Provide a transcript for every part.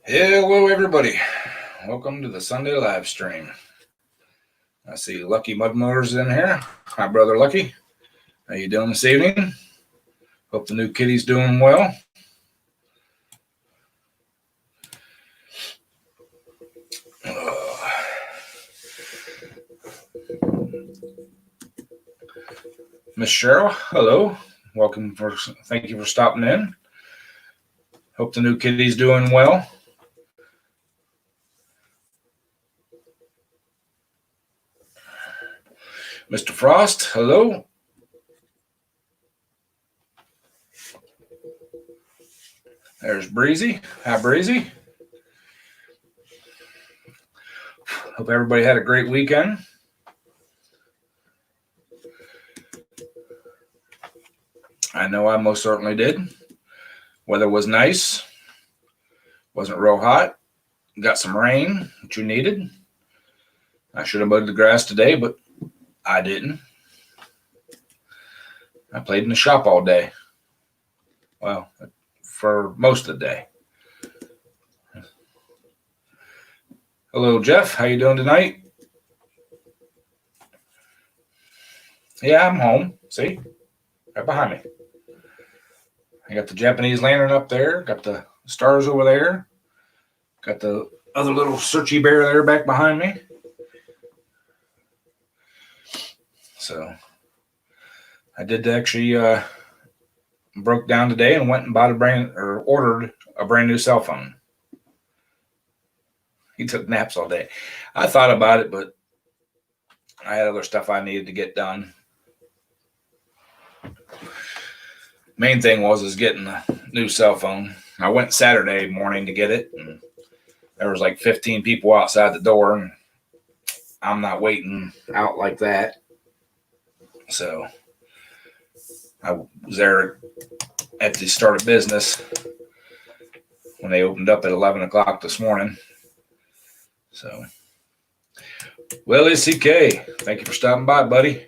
Hello, everybody. Welcome to the Sunday live stream. I see Lucky Mudmotors in here. Hi, brother Lucky. How you doing this evening? Hope the new kitty's doing well. Miss Cheryl, hello. Welcome. Thank you for stopping in. Hope the new kitty's doing well. Mr. Frost, hello. There's Breezy. Hi, Breezy. Hope everybody had a great weekend. I know I most certainly did. Weather was nice. Wasn't real hot. Got some rain, which you needed. I should have mowed the grass today, but I didn't. I played in the shop all day. Well, for most of the day. Hello, Jeff. How you doing tonight? Yeah, I'm home. See? Right behind me. I got the Japanese lantern up there. Got the stars over there. Got the other little searchy bear there back behind me. So I did actually broke down today and went and ordered a brand new cell phone. He took naps all day. I thought about it, but I had other stuff I needed to get done. Main thing was getting a new cell phone. I went Saturday morning to get it, and there was like 15 people outside the door, and I'm not waiting out like that. So I was there at the start of business when they opened up at 11 o'clock this morning. So, Willie CK, thank you for stopping by, buddy.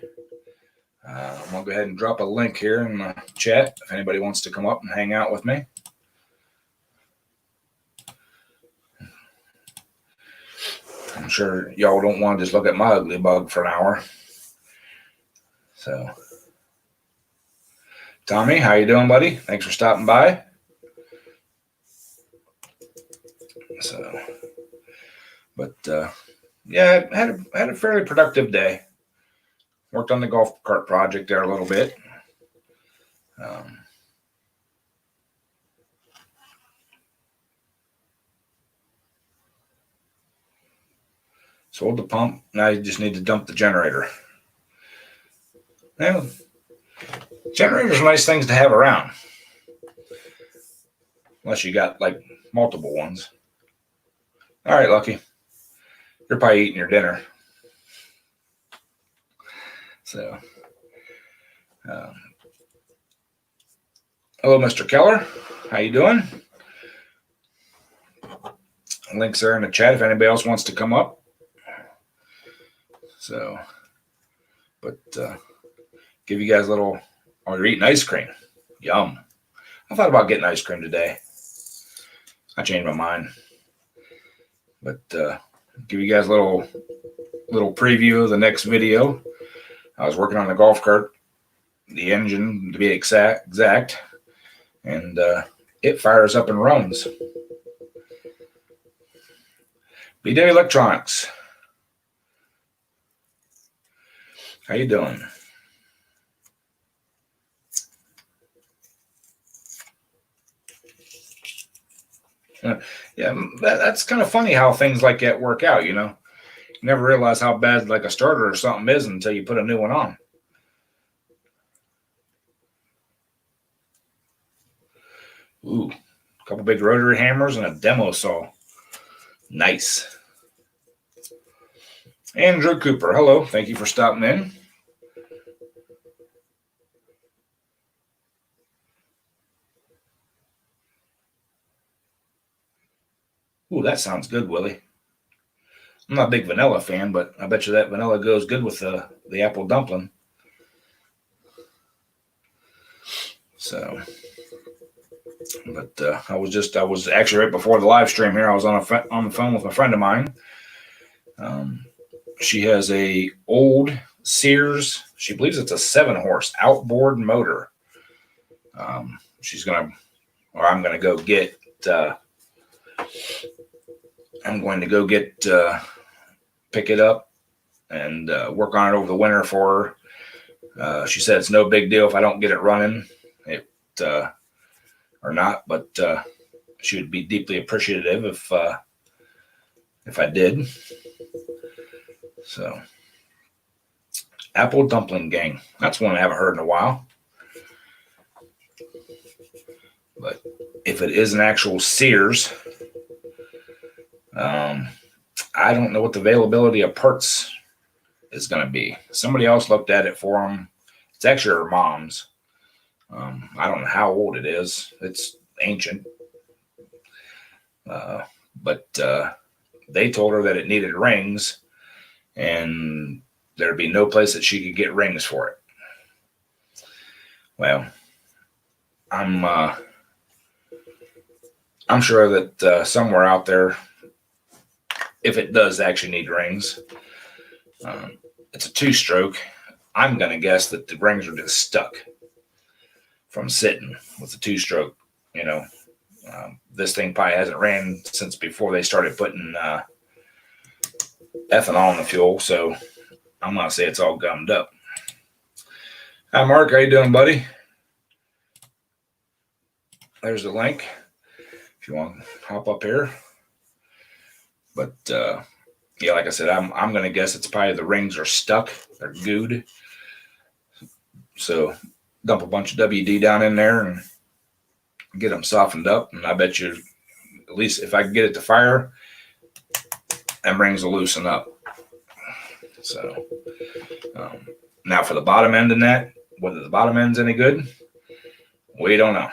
I'm going to go ahead and drop a link here in the chat if anybody wants to come up and hang out with me. I'm sure y'all don't want to just look at my ugly bug for an hour. So, Tommy, how you doing, buddy? Thanks for stopping by. So, but yeah, I had a fairly productive day. Worked on the golf cart project there a little bit. Sold the pump. Now you just need to dump the generator. Well, generators are nice things to have around. Unless you got like multiple ones. All right, Lucky. You're probably eating your dinner. So, hello, Mr. Keller. How you doing? Links are in the chat if anybody else wants to come up. So, but give you guys a little. Oh, you're eating ice cream. Yum. I thought about getting ice cream today. I changed my mind. But give you guys a little preview of the next video. I was working on the golf cart, the engine to be exact, and it fires up and runs. B-Day Electronics. How you doing? Yeah, that's kind of funny how things like that work out, you know. You never realize how bad like a starter or something is until you put a new one on. Ooh, a couple big rotary hammers and a demo saw. Nice. Andrew Cooper, hello. Thank you for stopping in. Ooh, that sounds good, Willie. I'm not a big vanilla fan, but I bet you that vanilla goes good with the apple dumpling. So, But I was actually right before the live stream here. I was on the phone with a friend of mine. She has a old Sears. She believes it's a 7-horse outboard motor. I'm going to go get. Pick it up and work on it over the winter for her. She said it's no big deal if I don't get it running, or not, but she would be deeply appreciative if I did. So, Apple Dumpling Gang. That's one I haven't heard in a while. But if it is an actual Sears, I don't know what the availability of parts is going to be. Somebody else looked at it for them. It's actually her mom's. I don't know how old it is. It's ancient. But they told her that it needed rings, and there'd be no place that she could get rings for it. Well, I'm sure that somewhere out there, if it does actually need rings, it's a 2-stroke. I'm going to guess that the rings are just stuck from sitting with the 2-stroke. This thing probably hasn't ran since before they started putting ethanol in the fuel, so I'm going to say it's all gummed up. Hi, Mark. How you doing, buddy? There's the link if you want to hop up here. But yeah, like I said, I'm going to guess it's probably the rings are stuck. They're gooed. So dump a bunch of WD down in there and get them softened up. And I bet you, at least if I can get it to fire, them rings will loosen up. So now for the bottom end in that, whether the bottom end's any good, we don't know.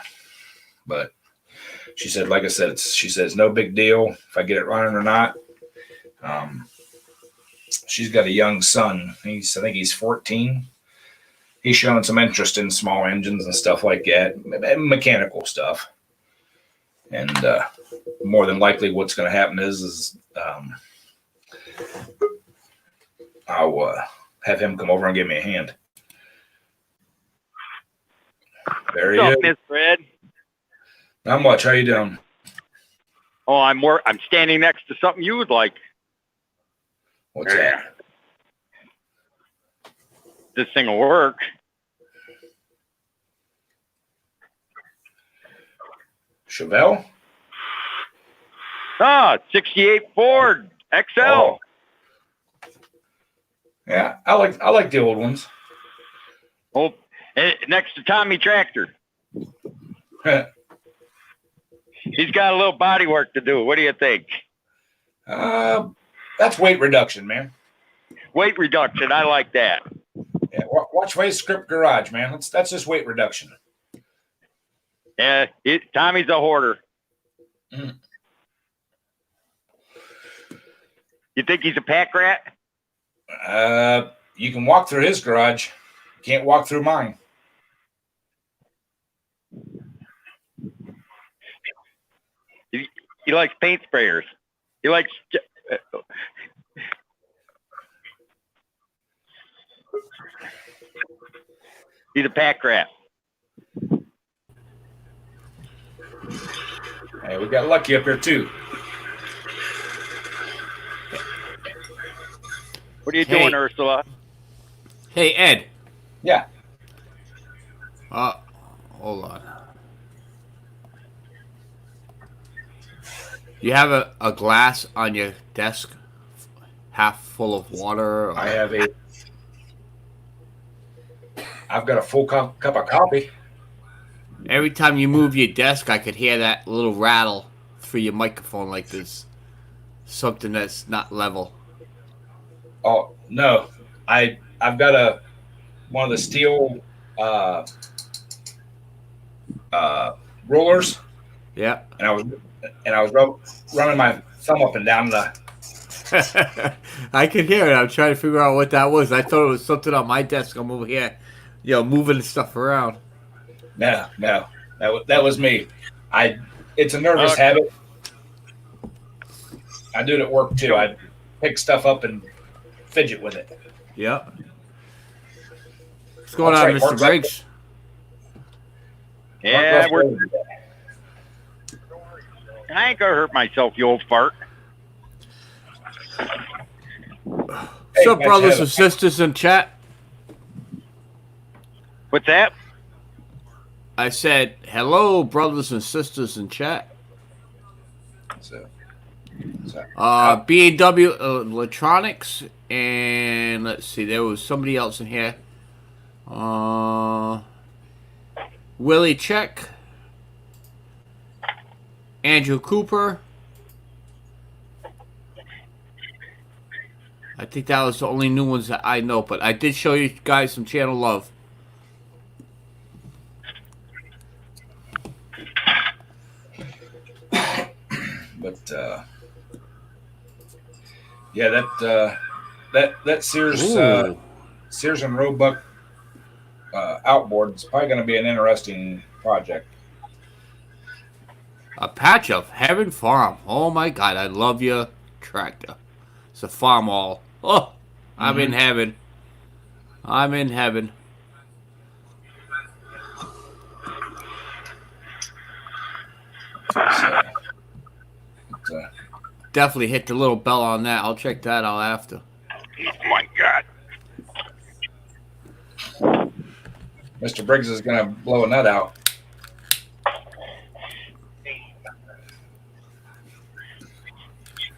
But she said, like I said, she says no big deal if I get it running or not. She's got a young son. I think he's 14. He's showing some interest in small engines and stuff like that, mechanical stuff. And more than likely, what's going to happen is I'll have him come over and give me a hand. There he is. Miss Fred? Not much. How you doing? Oh, I'm standing next to something you would like. What's that? This thing will work. Chevelle? 68 Ford XL. Oh. Yeah, I like the old ones. Oh, next to Tommy Tractor. He's got a little body work to do. What do you think? That's weight reduction, man. Weight reduction. I like that. Yeah, watch Wade's Script Garage, man. That's just weight reduction. Yeah, Tommy's a hoarder. Mm. You think he's a pack rat? You can walk through his garage. You can't walk through mine. He likes paint sprayers. He likes. He's a pack rat. Hey, we got Lucky up here too. What are you doing, Ursula? Hey, Ed. Yeah. Hold on. You have a glass on your desk, half full of water? Or... I've got a full cup of coffee. Every time you move your desk, I could hear that little rattle through your microphone like there's something that's not level. Oh, no. I've got one of the steel rollers. Yeah. And I was running my thumb up and down the. I could hear it. I'm trying to figure out what that was. I thought it was something on my desk. I'm over here, moving stuff around. No, that was me. It's a nervous Okay. habit. I do it at work too. I pick stuff up and fidget with it. Yep. What's going That's on, right, Mr. Mark's Briggs? Yeah, Mark left early today. I ain't gonna hurt myself, you old fart. What's up, guys, brothers have and sisters in chat? What's that? I said, hello, brothers and sisters in chat. So, B&W Electronics, and let's see, there was somebody else in here. Willie Check, Andrew Cooper. I think that was the only new ones that I know, but I did show you guys some channel love. but yeah, that Sears Ooh. Sears and Roebuck outboard is probably going to be an interesting project. A patch of Heaven Farm. Oh my God, I love your tractor. It's a farm all. Oh, I'm in heaven. I'm in heaven. So, Definitely hit the little bell on that. I'll check that out after. Oh my God. Mr. Briggs is going to blow a nut out.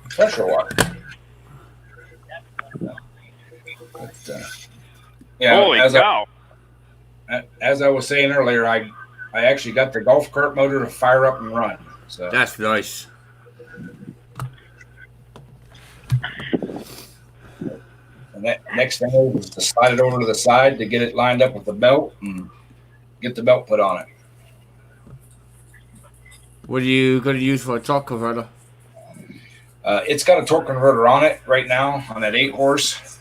Pressure water. But, yeah, Holy cow. as I was saying earlier, I actually got the golf cart motor to fire up and run. So That's nice. and that next thing was to slide it over to the side to get it lined up with the belt and get the belt put on it. What are you going to use for a torque converter? It's got a torque converter on it right now on that 8-horse.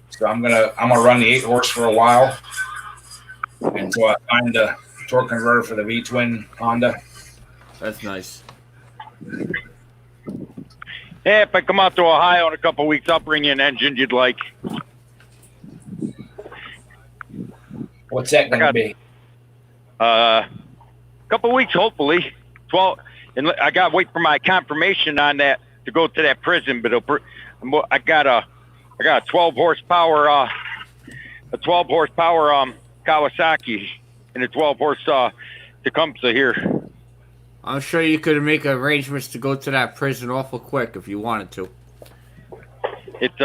So I'm gonna run the 8-horse for a while until I find a torque converter for the V-twin Honda. That's nice. Yeah, if I come out to Ohio in a couple of weeks, I'll bring you an engine you'd like. What's that going to got- be? Couple of weeks, hopefully. 12, and I got to wait for my confirmation on that to go to that prison. But I got a 12 horsepower, Kawasaki, and a 12 horse Tecumseh here. I'm sure you could make arrangements to go to that prison awful quick if you wanted to. It's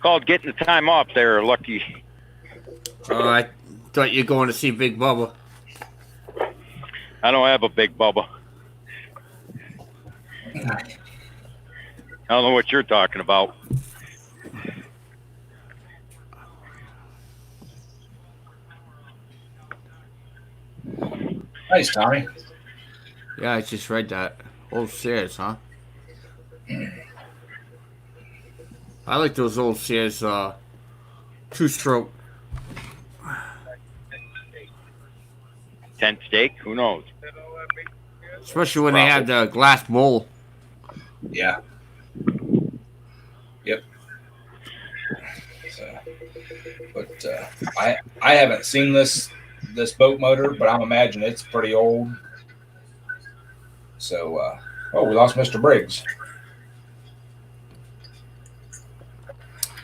called getting the time off there, Lucky. I thought you were going to see Big Bubba. I don't have a big Bubba. I don't know what you're talking about. Nice, Tommy. Yeah, I just read that. Old Sears, huh? I like those old Sears two-stroke. 10 steak? Who knows? Especially when they have the glass bowl. Yeah. Yep. So, but I haven't seen this boat motor, but I'm imagining it's pretty old. So, we lost Mr. Briggs.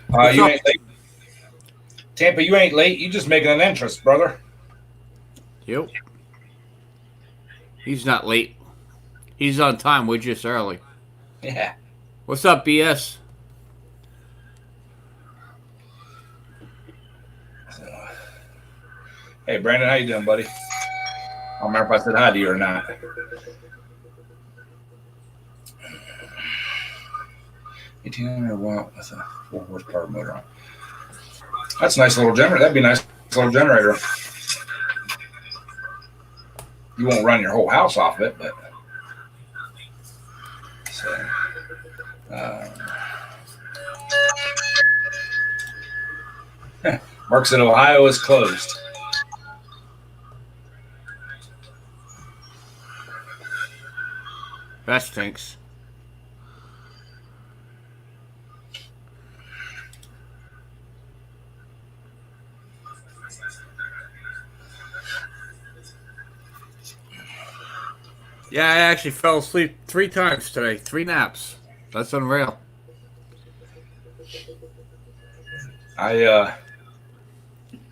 What's You up? ain't late. Tampa, you ain't late. You just making an entrance, brother. Yep. He's not late. He's on time. We're just early. Yeah. What's up, BS? So, hey, Brandon, how you doing, buddy? I don't remember if I said hi to you or not. 1800 watt with a 4 horsepower motor on. That's a nice little generator. That'd be a nice little generator. You won't run your whole house off of it, but so, Mark said Ohio is closed. That stinks. Yeah, I actually fell asleep 3 times today. 3 naps. That's unreal. I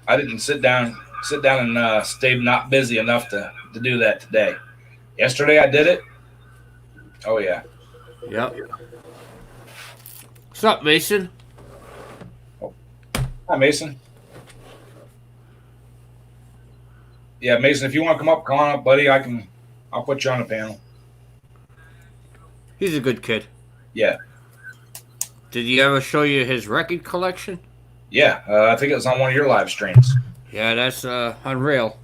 didn't sit down and stay not busy enough to do that today. Yesterday I did it. Oh yeah. Yep. What's up, Mason? Hi Mason. Yeah, Mason, if you want to come on up, buddy. I'll put you on the panel. He's a good kid. Yeah. Did he ever show you his record collection? Yeah, I think it was on one of your live streams. Yeah, that's unreal.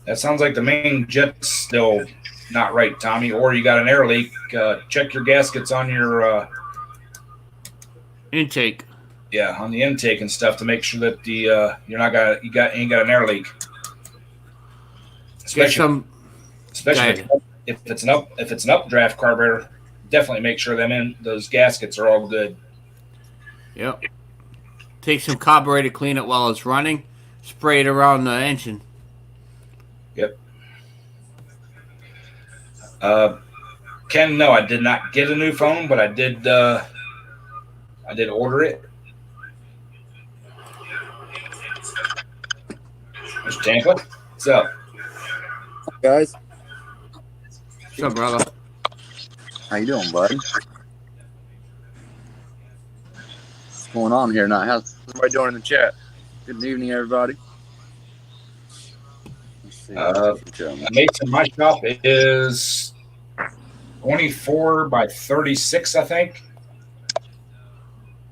That sounds like the main jet's still not right, Tommy, or you got an air leak. Check your gaskets on your Intake. on the intake and stuff to make sure that the ain't got an air leak. Get some. Especially if it's an updraft carburetor, definitely make sure those gaskets are all good. Yep. Take some carburetor, clean it while it's running. Spray it around the engine. Yep. Ken, no, I did not get a new phone, but I did order it. Mr. Tampa, what's up? Guys, What's up, brother? how you doing, bud? What's going on here now? How's everybody doing in the chat? Good evening, everybody. Let's see. Mason, my shop is 24 by 36, I think,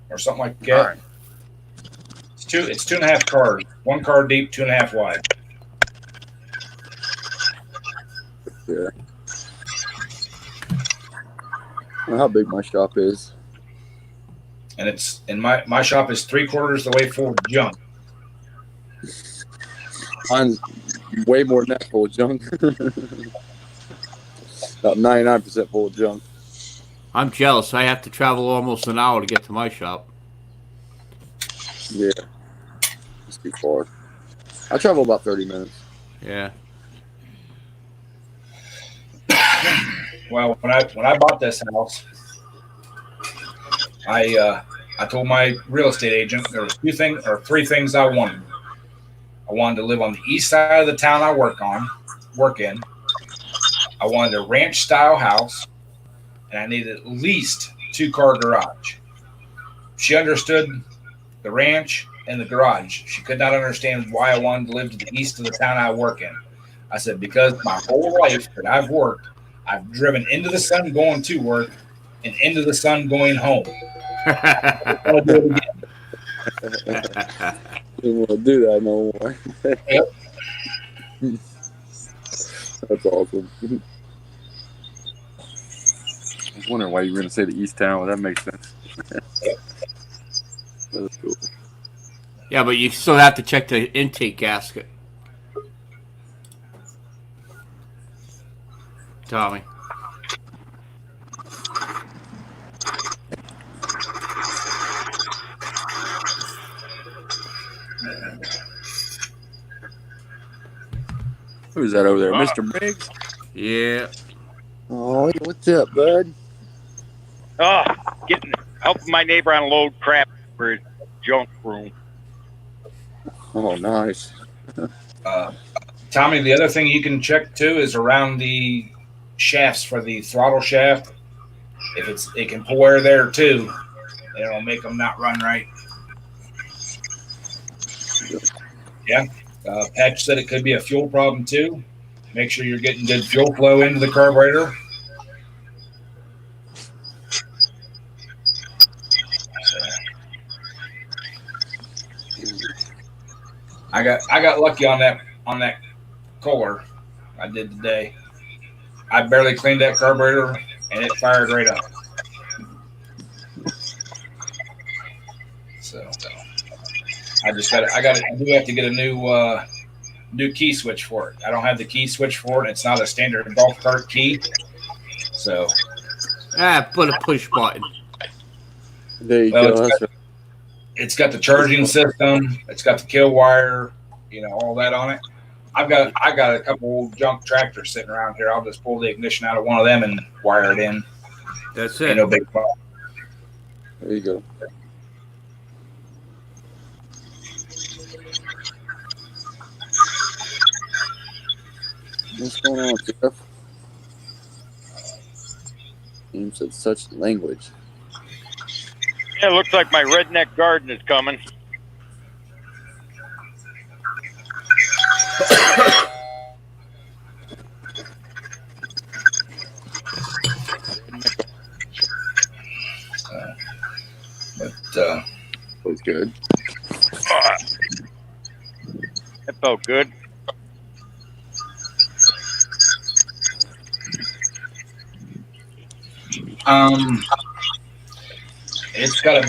or something like that. All right. It's 2.5 cars, 1 car deep, 2.5 wide. Yeah. I don't know how big my shop is. And my shop is 3/4 the way full of junk. Mine's way more than that full of junk. About 99% full of junk. I'm jealous. I have to travel almost an hour to get to my shop. Yeah. It's too far. I travel about 30 minutes. Yeah. Well, when I bought this house, I told my real estate agent there was 3 things I wanted. I wanted to live on the east side of the town I work in. I wanted a ranch style house, and I needed at least 2-car garage. She understood the ranch and the garage. She could not understand why I wanted to live to the east of the town I work in. I said, because my whole life that I've worked, I've driven into the sun going to work and into the sun going home. I want to do it again. Didn't want to do that no more. Yep. That's awesome. I was wondering why you were going to say the East Town. Well, that makes sense. That's cool. Yeah, but you still have to check the intake gasket. Tommy. Who's that over there? Mr. Briggs? Yeah. Oh, what's up, bud? Oh, helping my neighbor unload crap for his junk room. Oh, nice. Tommy, the other thing you can check too is around the shafts for the throttle shaft. If it can pull air there too, it'll make them not run right. Yeah. Patch said it could be a fuel problem too. Make sure you're getting good fuel flow into the carburetor. I got lucky on that Kohler I did today. I barely cleaned that carburetor and it fired right up. So I do have to get a new key switch for it. I don't have the key switch for it. It's not a standard golf cart key. So Put a push button. There you go. That's right. it's got the charging system. It's got the kill wire. All that on it. I got a couple old junk tractors sitting around here. I'll just pull the ignition out of one of them and wire it in. That's Ain't it. no big problem. There you go. What's going on, Jeff? Game said such language. Yeah, looks like my redneck garden is coming. Was good. That felt good. It's got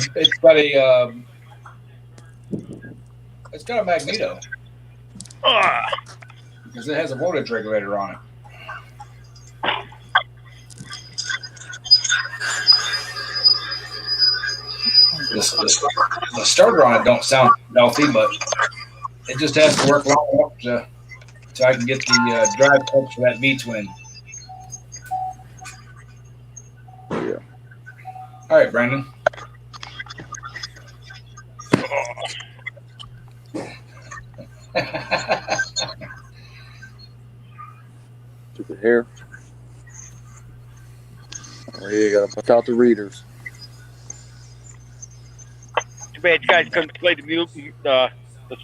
a magneto because it has a voltage regulator on it. The starter on it don't sound healthy, but it just has to work long enough so I can get the drive clutch for that V-twin. Yeah. All right, Brandon. Took it here. Oh, yeah, you gotta punch out the readers. Too bad you guys couldn't play the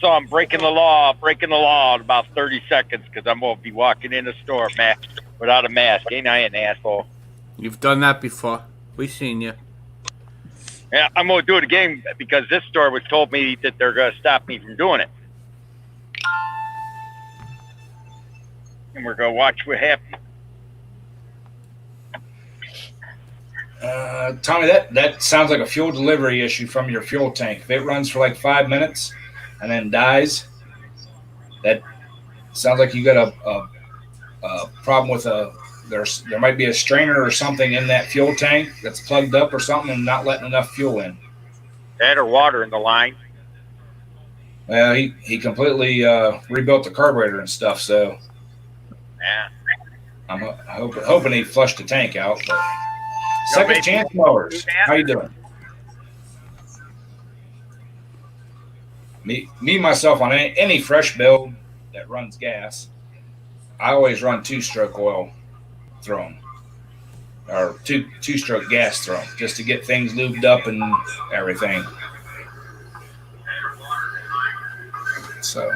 song "Breaking the Law" in about 30 seconds because I'm gonna be walking in the store, man, without a mask. Ain't I an asshole? You've done that before. We've seen you. Yeah, I'm gonna do it again because this store was told me that they're gonna stop me from doing it, and we're gonna watch what happens. Tommy, that sounds like a fuel delivery issue from your fuel tank. If it runs for like 5 minutes and then dies, that sounds like you got a problem with there might be a strainer or something in that fuel tank that's plugged up or something and not letting enough fuel in. That or water in the line. Well, he completely rebuilt the carburetor and stuff, so Yeah. I'm hoping he flushed the tank out. But Second Chance Mowers, how you doing? Me myself on any fresh build that runs gas, I always run 2-stroke oil through them, or two-stroke gas through them, just to get things lubed up and everything. So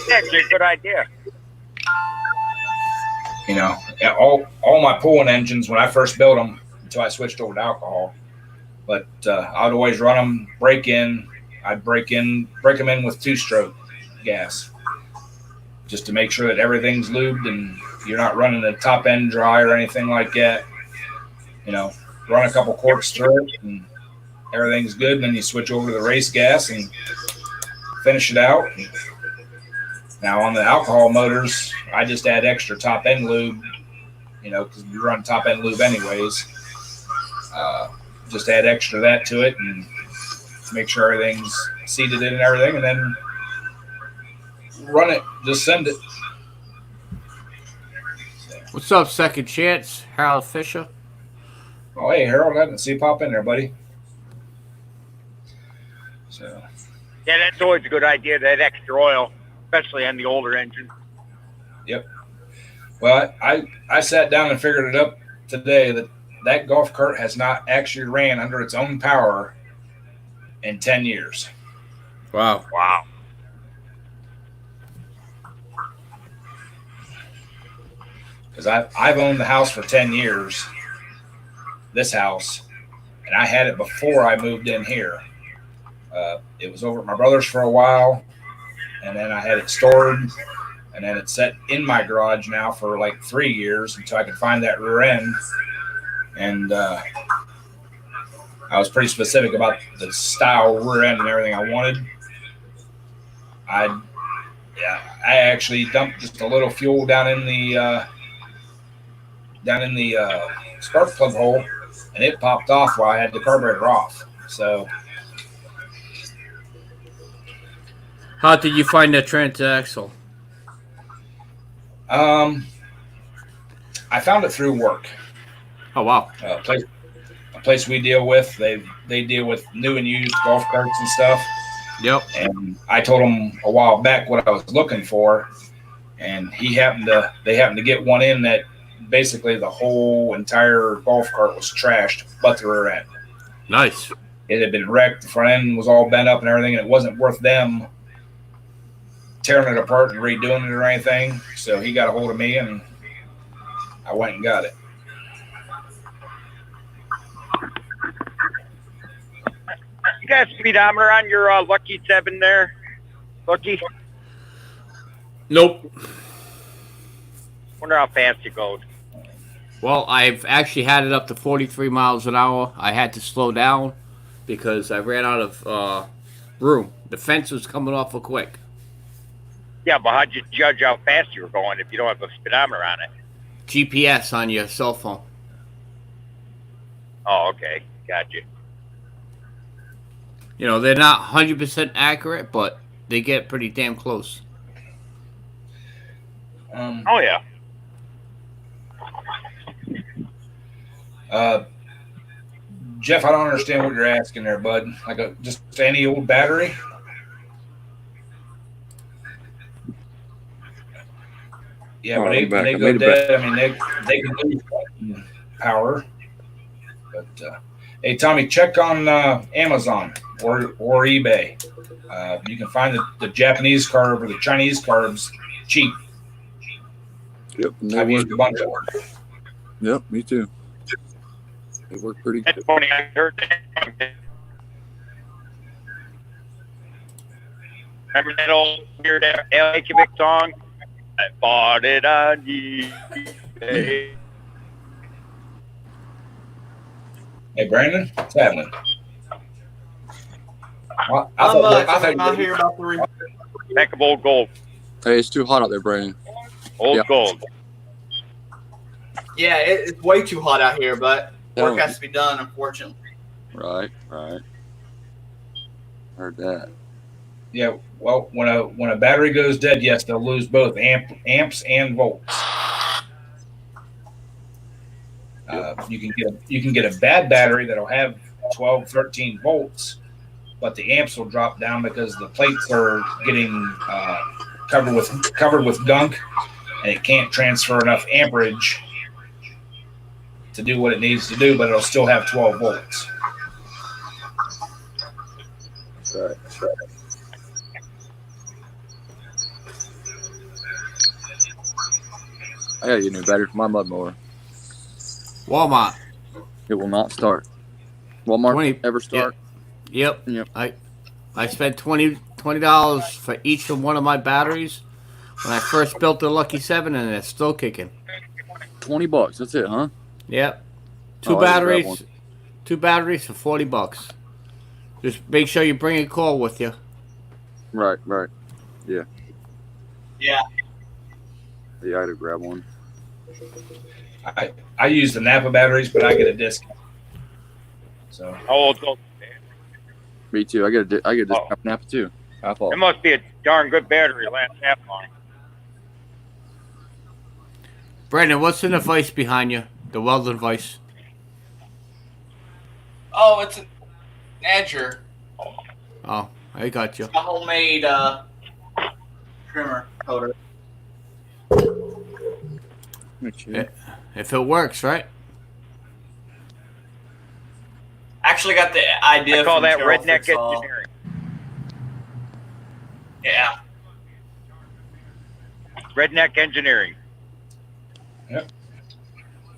That's actually a good idea. all my pulling engines when I first built them until I switched over to alcohol. But I'd always run them, break them in with 2-stroke gas, just to make sure that everything's lubed and you're not running the top end dry or anything like that. Run a couple quarts through it and everything's good. And then you switch over to the race gas and finish it out. Now on the alcohol motors, I just add extra top end lube, because we run top end lube anyways. Just add extra of that to it and make sure everything's seated in and everything, and then run it. Just send it. What's up, Second Chance? Harold Fisher. Oh, hey, Harold, I didn't see you pop in there, buddy. So. Yeah, that's always a good idea, that extra oil, especially on the older engine. Yep. Well, I sat down and figured it up today that golf cart has not actually ran under its own power in 10 years. Wow. Because I've owned the house for 10 years, this house, and I had it before I moved in here. It was over at my brother's for a while, and then I had it stored, and then it's set in my garage now for like 3 years until I could find that rear end. And I was pretty specific about the style rear end and everything I wanted. I actually dumped just a little fuel down in the spark plug hole, and it popped off while I had the carburetor off. So How did you find the transaxle? I found it through work. Oh wow. A place we deal with. They deal with new and used golf carts and stuff. Yep. And I told him a while back what I was looking for, and they happened to get one in that basically the whole entire golf cart was trashed, but the rear end. Nice. It had been wrecked. The front end was all bent up and everything, and it wasn't worth them tearing it apart and redoing it or anything. So he got a hold of me, and I went and got it. You got a speedometer on your Lucky 7 there? Lucky? Nope. Wonder how fast it goes. Well, I've actually had it up to 43 miles an hour. I had to slow down because I ran out of room. The fence was coming off so quick. Yeah, but how'd you judge how fast you were going if you don't have a speedometer on it? GPS on your cell phone. Oh, okay. Gotcha. You know, they're not 100% accurate, but they get pretty damn close. Oh, yeah. Jeff, I don't understand what you're asking there, bud. Like just any old battery? Yeah, but when they go dead, I mean, they can lose power. But hey, Tommy, check on Amazon or eBay. You can find the Japanese carb or the Chinese carbs cheap. Yep. I've used a bunch of them. Yep, me too. They work pretty That's good. funny. I heard that. Remember that old weird L.A. Quebec song? I bought it on eBay. Hey, Brandon, what's happening? Well, I'm not here about the Pack of old gold. Hey, it's too hot out there, Brandon. Old Yeah. gold. Yeah, it's way too hot out here, but work Yeah. has to be done, unfortunately. Right. Heard that. Yeah, well, when a battery goes dead, yes, they'll lose both amps and volts. You can get a bad battery that'll have 12, 13 volts, but the amps will drop down because the plates are getting covered with gunk, and it can't transfer enough amperage to do what it needs to do, but it'll still have 12 volts. Right. I gotta get a new battery for my mud mower. Walmart. It will not start. Walmart 20 ever start? Yep. Yep. I spent $20 for each of one of my batteries when I first built the Lucky 7, and it's still kicking. $20. That's it, huh? Yep. Oh, I didn't grab one. Two batteries for $40. Just make sure you bring a cord with you. Right. Yeah. Yeah, I gotta grab one. I use the Napa batteries, but I get a discount. So How old gold? Me too. I get a discount Napa too. I thought. It must be a darn good battery. Last half long. Brandon, what's in the vise behind you? The welding vise. Oh, it's an edger. Oh, I got you. A homemade trimmer coater. If it works, right? Actually, got the idea. I call from that Carol redneck Fixall. engineering. Yeah. Redneck engineering.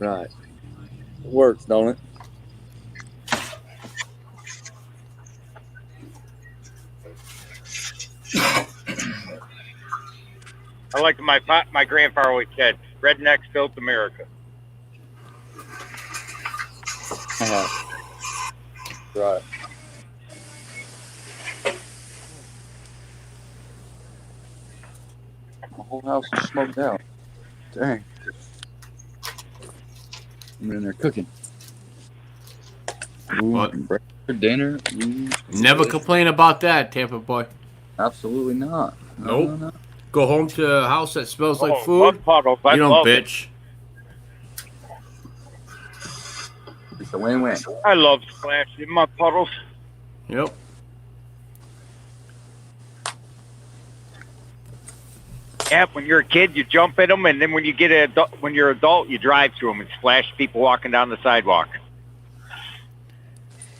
Right. It works, don't it? I like my grandfather always said, "Rednecks built America." Right. My whole house is smoked out. Dang. I'm in there cooking. Ooh, What? breakfast for dinner. Ooh, Never complain about that, Tampa boy. absolutely not. Nope. No. Go home to a house that smells like Oh, food. mud puddles. I You don't love it. bitch. It's a win-win. I love splashing in mud puddles. Yep. Yeah, when you're a kid, you jump in them, and then when you're adult, you drive through them and splash people walking down the sidewalk.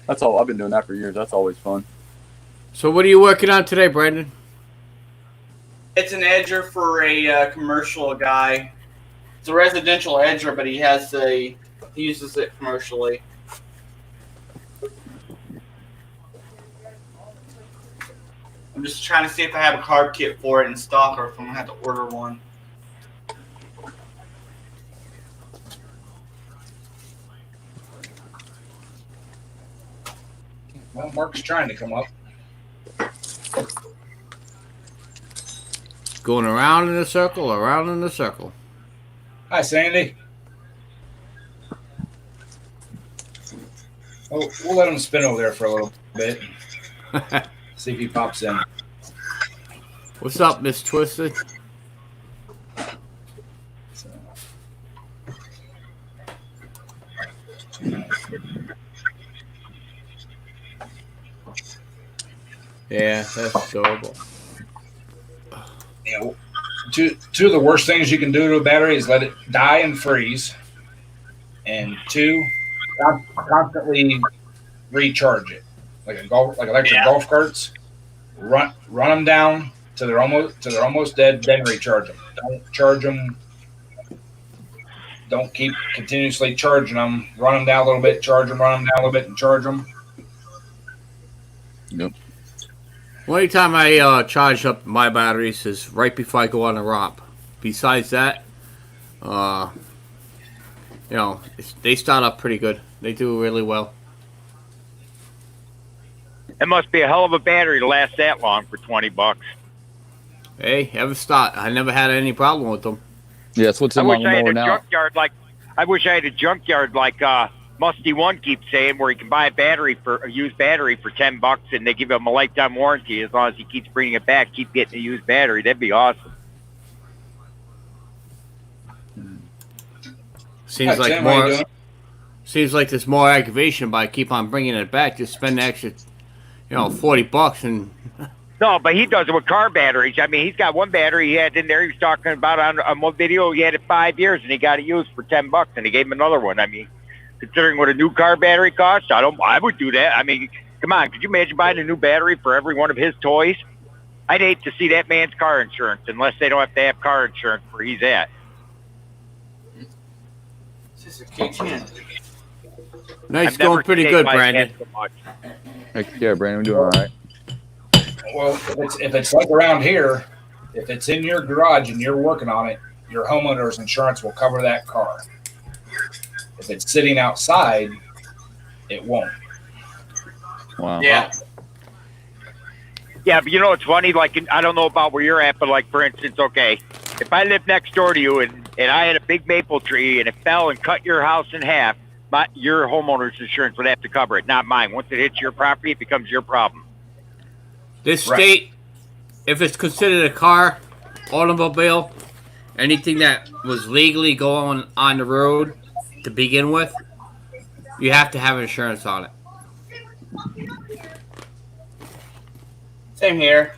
That's all. I've been doing that for years. That's always fun. So what are you working on today, Brandon? It's an edger for a commercial guy. It's a residential edger, but he uses it commercially. I'm just trying to see if I have a carb kit for it in stock, or if I'm gonna have to order one. Well, Mark's trying to come up. Going around in a circle, around in a circle. Hi, Sandy. Oh, we'll let him spin over there for a little bit. See if he pops in. What's up, Miss Twisted? So. Yeah, that's adorable. You know, two of the worst things you can do to a battery is let it die and freeze, and two, constantly recharge it, like electric golf carts. Run them down till they're almost dead, then recharge them. Don't charge them. Don't keep continuously charging them. Run them down a little bit, charge them. Run them down a little bit, and charge them. Yep. Only time I charge up my batteries is right before I go on a romp. Besides that, they start up pretty good. They do really well. It must be a hell of a battery to last that long for $20. Hey, ever start? I never had any problem with them. Yeah, that's what's I in my wish I had lawnmower a now. junkyard like Musty One keeps saying, where you can buy a used battery for $10, and they give him a lifetime warranty as long as he keeps bringing it back, keep getting a used battery. That'd be awesome. Seems Hi, like Tim, how you more. doing? Seems like there's more aggravation by keep on bringing it back. Just spend the extra, $40 and. No, but he does it with car batteries. I mean, he's got one battery he had in there. He was talking about on one video. He had it 5 years, and he got it used for $10, and he gave him another one. I mean, considering what a new car battery costs, I would do that. I mean, come on, could you imagine buying a new battery for every one of his toys? I'd hate to see that man's car insurance, unless they don't have to have car insurance where he's at. It's just a kitchen. Nice, I've going never pretty shaked good, my Brandon. head so much. Heck yeah, Brandon, we're doing all right. Well, if it's like around here, if it's in your garage and you're working on it, your homeowner's insurance will cover that car. If it's sitting outside, it won't. Wow. Yeah. Yeah, but you know what's funny? Like, I don't know about where you're at, but like, for instance, okay, if I lived next door to you and I had a big maple tree and it fell and cut your house in half, your homeowner's insurance would have to cover it, not mine. Once it hits your property, it becomes your problem. This Right. state, if it's considered a car, automobile, anything that was legally going on the road to begin with, you have to have insurance on it. Same here.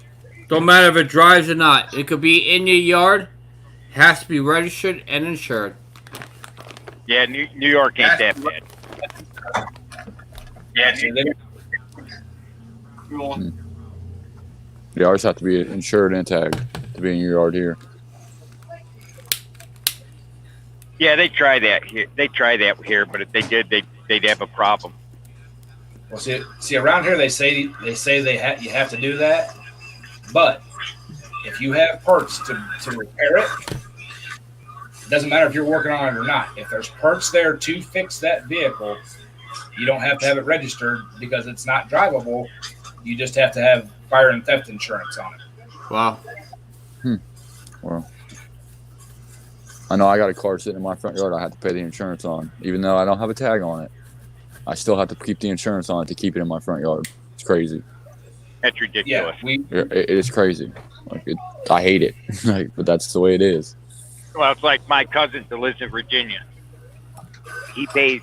Don't matter if it drives or not. It could be in your yard, has to be registered and insured. Yeah, New York ain't that bad. Yeah, see, Cool. Yeah, ours have to be insured and tagged to be in your yard here. Yeah, they try that here. They try that here, but if they did, they'd have a problem. Well, see, around here they say you have to do that, but if you have parts to repair it, it doesn't matter if you're working on it or not. If there's parts there to fix that vehicle, you don't have to have it registered because it's not drivable. You just have to have fire and theft insurance on it. Wow. Well, I know I got a car sitting in my front yard I have to pay the insurance on. Even though I don't have a tag on it, I still have to keep the insurance on it to keep it in my front yard. It's crazy. That's ridiculous. Yeah, It is crazy. I hate it, but that's the way it is. Well, it's like my cousin that lives in Virginia. He pays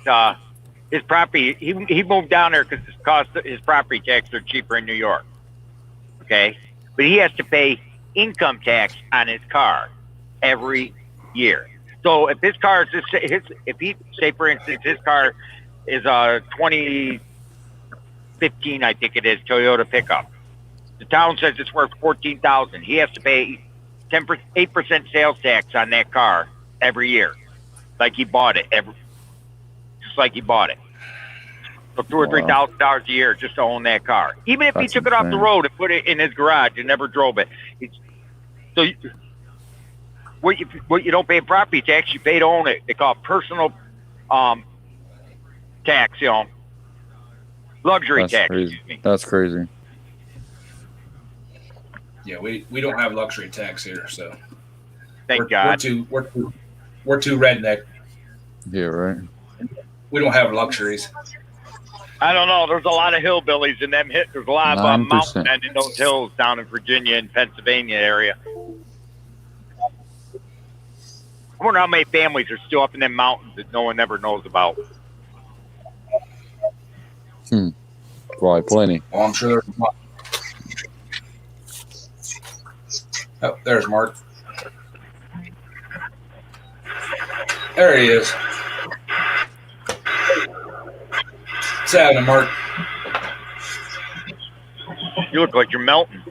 his property. He moved down there because his property taxes are cheaper in New York. Okay, but he has to pay income tax on his car every year. So if his car is if he say for instance his car is a 2015, I think it is, Toyota pickup. The town says it's worth $14,000. He has to pay 8% sales tax on that car every year, like he bought it just like he bought it. So $2,000 or $3,000 a year just to own that car. Even if he That's took it off the insane. road and put it in his garage and never drove it. What you don't pay in property tax, you pay to own it. They call it personal tax, luxury That's tax. crazy. Excuse me. That's crazy. yeah. We don't have luxury tax here, so Thank God. We're too redneck. Yeah, right. We don't have luxuries. I don't know. There's a lot of hillbillies in them. There's a lot of 9%. mountain men in those hills down in Virginia and Pennsylvania area. I wonder how many families are still up in them mountains that no one ever knows about. Probably plenty. Well, I'm sure there's Mark. Oh, there's Mark. There he is. What's happening, Mark? You look like you're melting.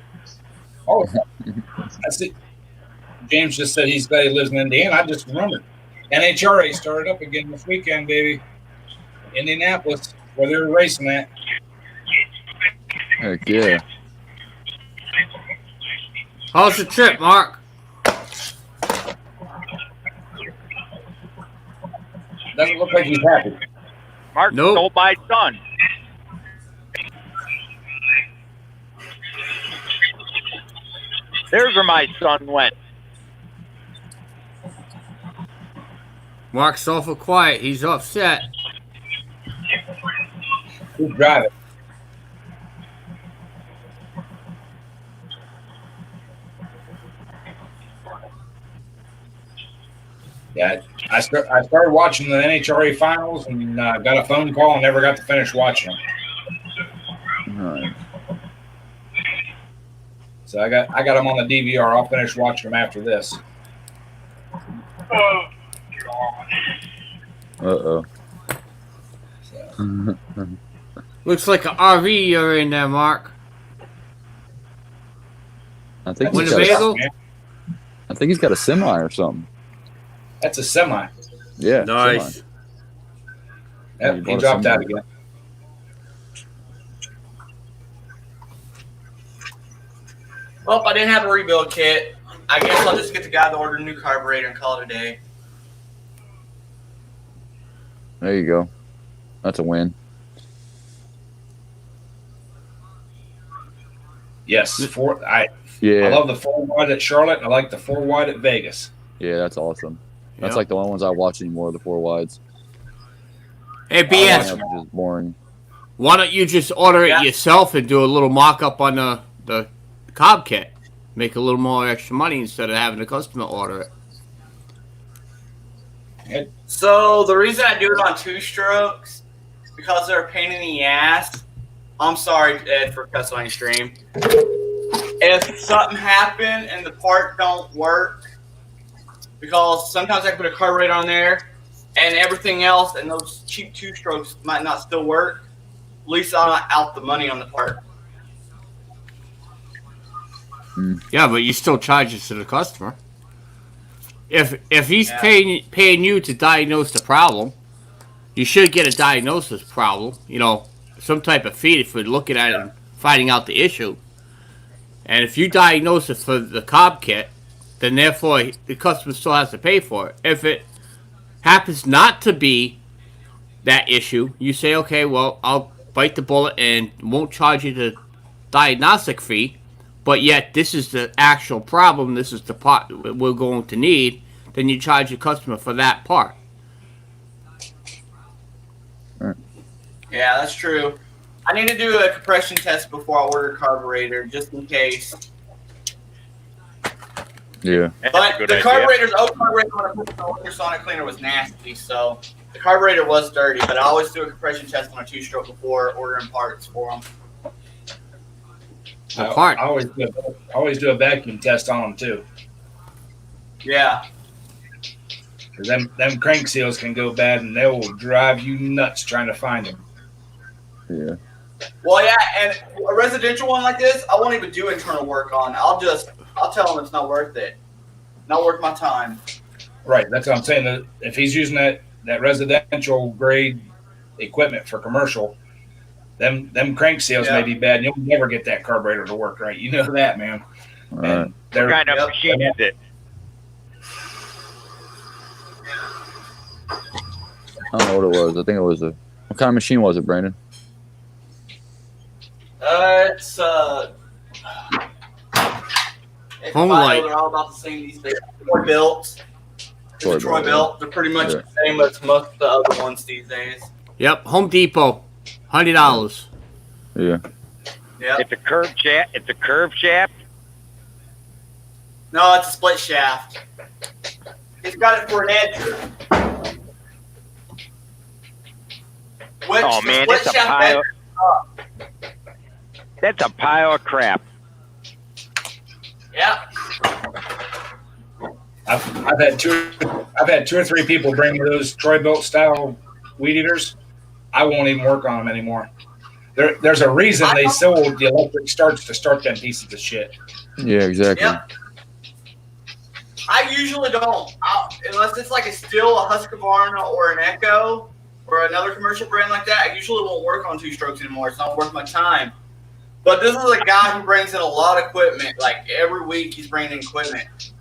Oh, I see. James just said he lives in Indiana. I just remembered. NHRA started up again this weekend, baby. Indianapolis, where they were racing at. Heck yeah. How's the trip, Mark? Doesn't look like he's happy. Mark Nope. stole my son. There's where my son went. Mark's awful quiet. He's upset. Who's driving? Yeah, I started watching the NHRA finals and got a phone call and never got to finish watching them. All right. So I got them on the DVR. I'll finish watching them after this. Uh-oh. So, Looks like an RV you're in there, Mark. I think Win he's a got bagel? I think he's got a semi or something. that's a semi. Yeah. Nice. Semi. Yep, He he bought a dropped semi. out again. Well, I didn't have a rebuild kit. I guess I'll just get the guy to order a new carburetor and call it a day. There you go. That's a win. Yes, I Yeah. love the 4 wide at Charlotte. I like the 4 wide at Vegas. Yeah, that's awesome. That's Yep. like the only ones I watch anymore, the 4 wides. Hey, watch BS, them. Just boring. why don't you just order it Yeah. yourself and do a little mock-up on the Cobb kit? Make a little more extra money instead of having the customer order it. So the reason I do it on 2 strokes because they're a pain in the ass. I'm sorry, Ed, for cussing on your stream. If something happened and the part don't work, because sometimes I put a carburetor on there and everything else, and those cheap 2 strokes might not still work. At least I'm not out the money on the part. Yeah, but you still charge it to the customer. If he's Yeah. paying you to diagnose the problem, you should get a diagnosis problem. You know, some type of fee for looking at it and finding out the issue. And if you diagnose it for the Cobb kit, then therefore the customer still has to pay for it. If it happens not to be that issue, you say, okay, well, I'll bite the bullet and won't charge you the diagnostic fee, but yet this is the actual problem, this is the part we're going to need, then you charge your customer for that part. Yeah, that's true. I need to do a compression test before I order a carburetor, just in case. Yeah. That's a But good the idea. carburetor, the old carburetor when I put the ultrasonic cleaner was nasty, so the carburetor was dirty. But I always do a compression test on a 2-stroke before ordering parts for them. The part. I always do a vacuum test on them too. Yeah. 'Cause them crank seals can go bad and they will drive you nuts trying to find them. Yeah. Well, yeah, and a residential one like this, I won't even do internal work on. I'll tell them it's not worth it. Not worth my time. Right. That's what I'm saying. That if he's using that residential grade equipment for commercial, them crank seals may be bad. And you'll never get that carburetor to work right. You know that, man. All right. And they're What kind of Yep. machine is it? I don't know what it was. I think it was what kind of machine was it, Brandon? It's Home Bio, Light. They're all about the same these days. Troy Built. It's a Troy Built. They're pretty much the same as most of the other ones these days. Yep, Home Depot, $100. Yeah. Yeah. It's a curved shaft. It's a curved shaft. No, it's a split shaft. It's got it for an edge. Which Oh the man, split that's a shaft pile. edge- That's a pile of crap. Yeah. I've had two or three people bring me those Troy Built style weed eaters. I won't even work on them anymore. There's a reason they sold the electric starts to start them pieces of shit. Yeah, exactly. Yep. I usually don't, unless it's like a Stihl, a Husqvarna, or an Echo, or another commercial brand like that. I usually won't work on 2-strokes anymore. It's not worth my time. But this is a guy who brings in a lot of equipment. Like every week, he's bringing in equipment.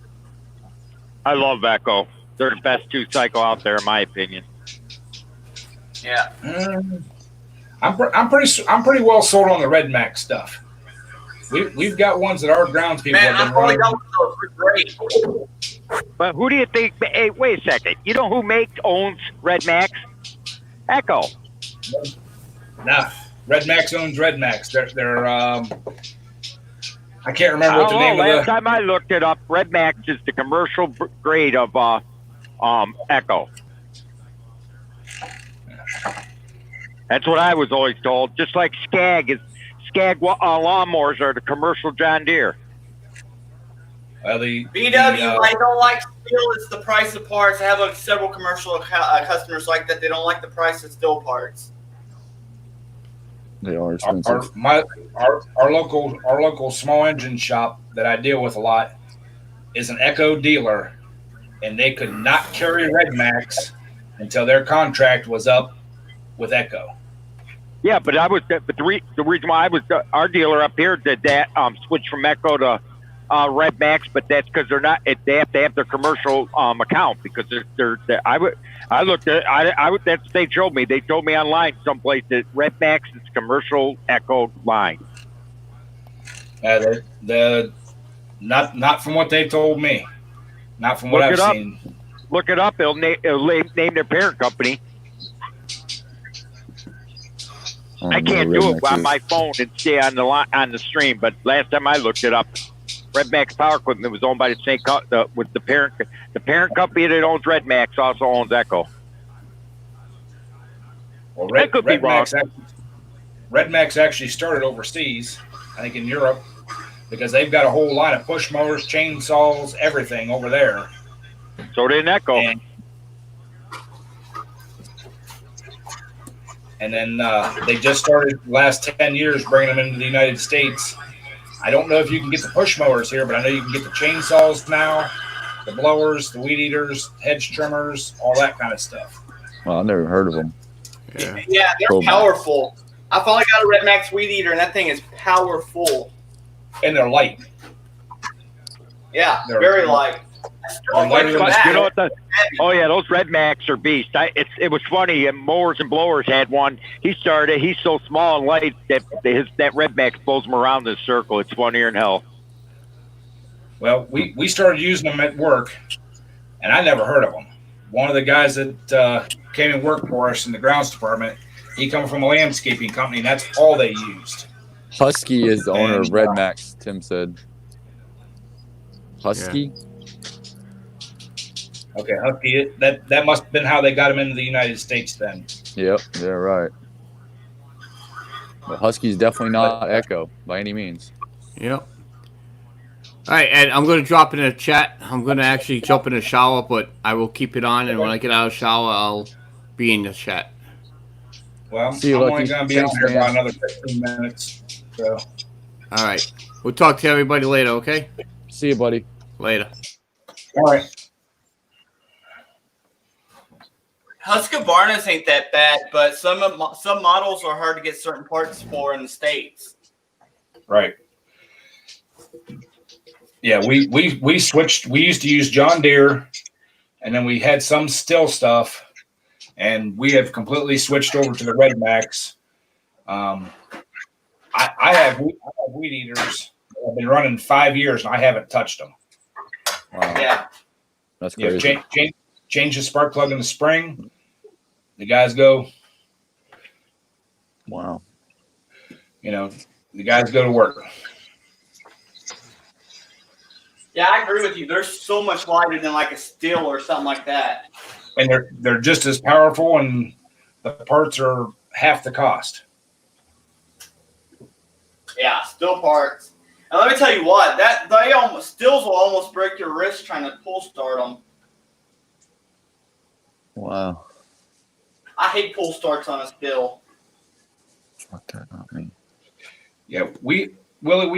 I love Echo. They're the best 2-cycle out there, in my opinion. Yeah. I'm pretty well sold on the Red Max stuff. We've got ones that our grounds people Man, have I've been only running. got one of those. They're great. But who do you think? Hey, wait a second. You know who owns Red Max? Echo. Nah, Red Max owns Red Max. They're I can't remember what the name last of the. time I looked it up, Red Max is the commercial grade of Echo. That's what I was always told. Just like Skag lawnmowers are the commercial John Deere. BW, I don't like steel. It's the price of parts. I have several commercial customers like that. They don't like the price of steel parts. They are expensive. Our local small engine shop that I deal with a lot is an Echo dealer, and they could not carry Red Max until their contract was up with Echo. Yeah, but the reason why I was our dealer up here did that switch from Echo to Red Max, but that's because they have to have their commercial account because that's what they told me. They told me online someplace that Red Max is commercial Echo line. Not from what they told me. Not from what I've seen. Look it up. It'll name their parent company. I can't do it on my phone and stay on the stream. But last time I looked it up, Red Max Power Equipment was owned by the same with the parent. The parent company that owns Red Max also owns Echo. Well, I could be wrong. Red Max actually started overseas, I think in Europe, because they've got a whole line of push mowers, chainsaws, everything over there. So did Echo. And then they just started the last 10 years bringing them into the United States. I don't know if you can get the push mowers here, but I know you can get the chainsaws now, the blowers, the weed eaters, hedge trimmers, all that kind of stuff. Well, I've never heard of them. Yeah, they're powerful. I finally got a Red Max weed eater, and that thing is powerful. And they're light. Yeah, very light. Oh, Like, You know what oh yeah, those Red Max are beasts. It was funny. And Mowers and Blowers had one. He's so small and light that Red Max blows him around in a circle. It's funnier than hell. well, we started using them at work, and I never heard of them. One of the guys that came and worked for us in the grounds department, he come from a landscaping company, and that's all they used. Husky is the owner of And, Red Max, Tim said. Husky? Okay, Husky. That must have been how they got him into the United States then. Yep, yeah, right. But Husky's definitely not Echo by any means. Yep. All right, Ed, I'm going to drop in a chat. I'm going to actually jump in the shower, but I will keep it on, and when I get out of the shower, I'll be in the chat. Well, See you, I'm only Lucky. going to be Thanks, on here man. about another 15 minutes. So, All right. We'll talk to everybody later, okay? See you, buddy. Later. all right. Husqvarna's ain't that bad, but some models are hard to get certain parts for in the States. Right. Yeah, we switched. We used to use John Deere, and then we had some still stuff, and we have completely switched over to the Red Max. I have weed eaters. I've been running 5 years, and I haven't touched them. Wow. Yeah. That's Yeah, crazy. change the spark plug in the spring. The guys go. Wow. The guys go to work. Yeah, I agree with you. They're so much lighter than like a steel or something like that. And they're just as powerful, and the parts are half the cost. Yeah, steel parts. And let me tell you what, stills will almost break your wrist trying to pull start them. Wow. I hate pull starts on a still. Fuck that, not me. Yeah, we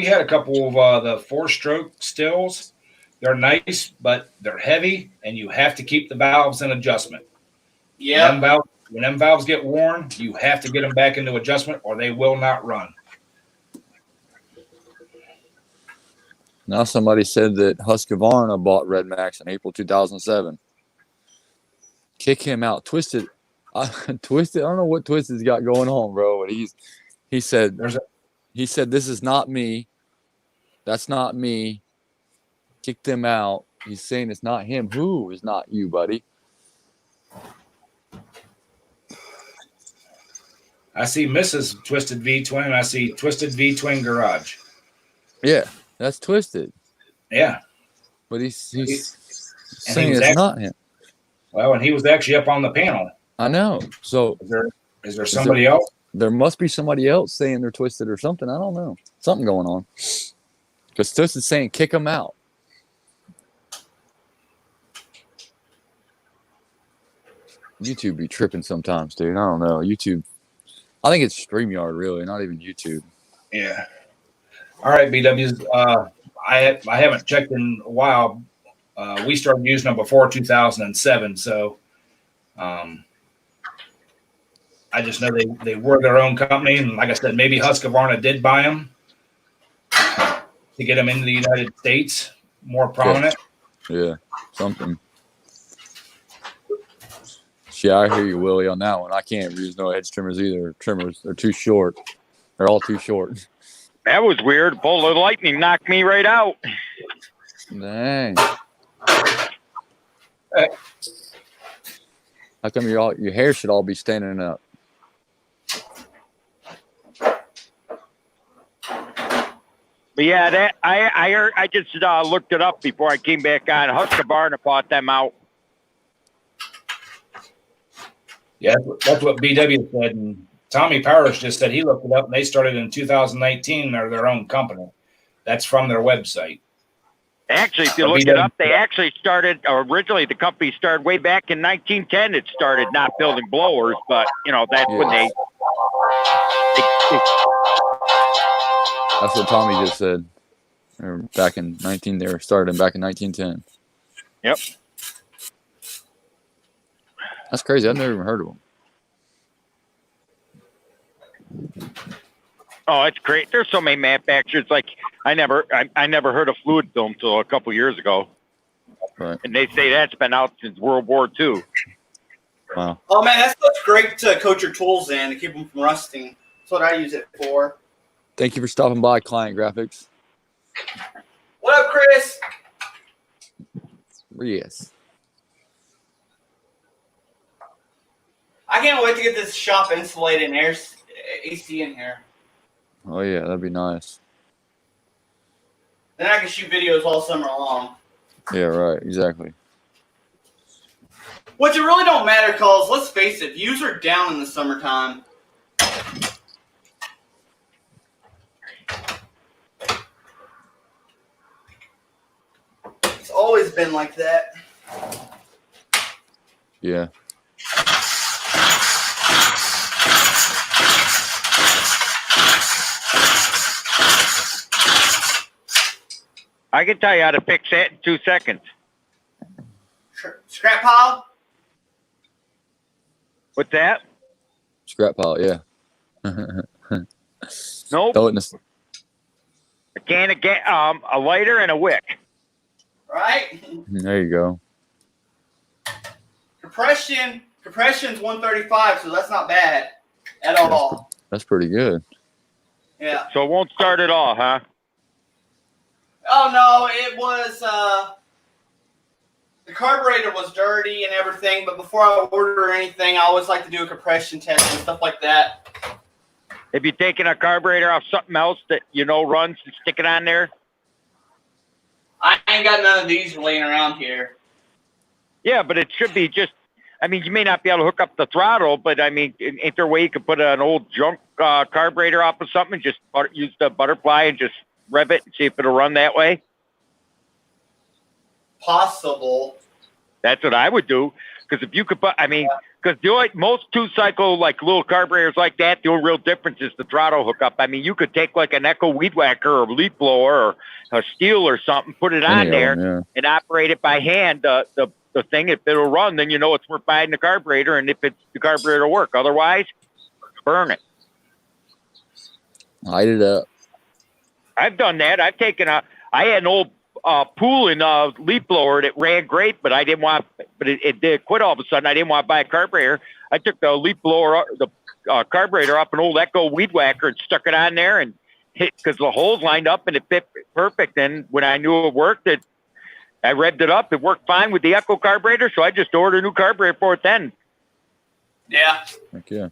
had a couple of the 4-stroke stills. They're nice, but they're heavy, and you have to keep the valves in adjustment. Yeah. When them valves get worn, you have to get them back into adjustment, or they will not run. Now somebody said that Husqvarna bought Red Max in April 2007. Kick him out. Twisted. Twisted. I don't know what Twisted's got going on, bro. But he said this is not me. That's not me. Kick them out. He's saying it's not him. Who is not you, buddy? I see Mrs. Twisted V Twin, and I see Twisted V Twin Garage. Yeah, that's Twisted. Yeah. But he's And saying he was it's not him. Well, and he was actually up on the panel. I know. So Is there somebody else? there must be somebody else saying they're Twisted or something. I don't know. Something going on. Because Twisted's saying kick them out. YouTube be tripping sometimes, dude. I don't know. YouTube. I think it's StreamYard, really, not even YouTube. Yeah. All right, BWs. I haven't checked in a while. We started using them before 2007, so I just know they were their own company, and like I said, maybe Husqvarna did buy them to get them into the United States more prominent. Yeah, something. Yeah, I hear you, Willie, on that one. I can't use no edge trimmers either. Trimmers, they're too short. They're all too short. That was weird. Bolt of lightning knocked me right out. Dang. How come your hair should all be standing up? But yeah, that I heard. I just looked it up before I came back on. Husqvarna bought them out. Yeah, that's what BW said, and Tommy Powers just said he looked it up, and they started in 2019. They're their own company. That's from their website. Actually, if you look it up, they actually started originally. The company started way back in 1910. It started not building blowers, but that's when they. That's what Tommy just said. They were back in 19. They were started back in 1910. Yep. That's crazy. I've never even heard of them. Oh, it's great. There's so many manufacturers. Like I never heard of fluid film till a couple years ago. Right. And they say that's been out since World War II. Wow. Oh man, that's such great to coat your tools in to keep them from rusting. That's what I use it for. Thank you for stopping by, Client Graphics. What up, Chris? Yes. I can't wait to get this shop insulated and air AC in here. Oh yeah, that'd be nice. Then I can shoot videos all summer long. Yeah, right. Exactly. Which it really don't matter, cause let's face it, views are down in the summertime. It's always been like that. Yeah. I can tell you how to fix that in 2 seconds. Scrap pile? What's that? Scrap pile. Yeah. Nope. Throw it in the. A can of a lighter and a wick. Right? There you go. Compression's 135, so that's not bad at all. That's pretty good. Yeah. So it won't start at all, huh? Oh no, it was the carburetor was dirty and everything, but before I order anything, I always like to do a compression test and stuff like that. Have you taken a carburetor off something else that you know runs and stick it on there? I ain't got none of these laying around here. Yeah, but it should be just. I mean, you may not be able to hook up the throttle, but I mean, ain't there a way you could put an old junk carburetor off of something and just use the butterfly and just rev it and see if it'll run that way? Possible. That's what I would do. Because if you could put, I mean, because most 2-cycle like little carburetors like that, the only real difference is the throttle hookup. I mean, you could take like an Echo weed whacker or a leaf blower or a steel or something, put it on Any of there them, yeah. and operate it by hand. The thing, if it'll run, then you know it's worth buying the carburetor, and if the carburetor will work. Otherwise, burn it. Light it up. I've done that. I had an old pool in leaf blower that ran great, but I didn't want. But it did quit all of a sudden. I didn't want to buy a carburetor. I took the leaf blower, the carburetor off an old Echo weed whacker and stuck it on there and hit because the holes lined up and it fit perfect. And when I knew it worked, I revved it up. It worked fine with the Echo carburetor, so I just ordered a new carburetor for it then. Yeah. Heck yeah.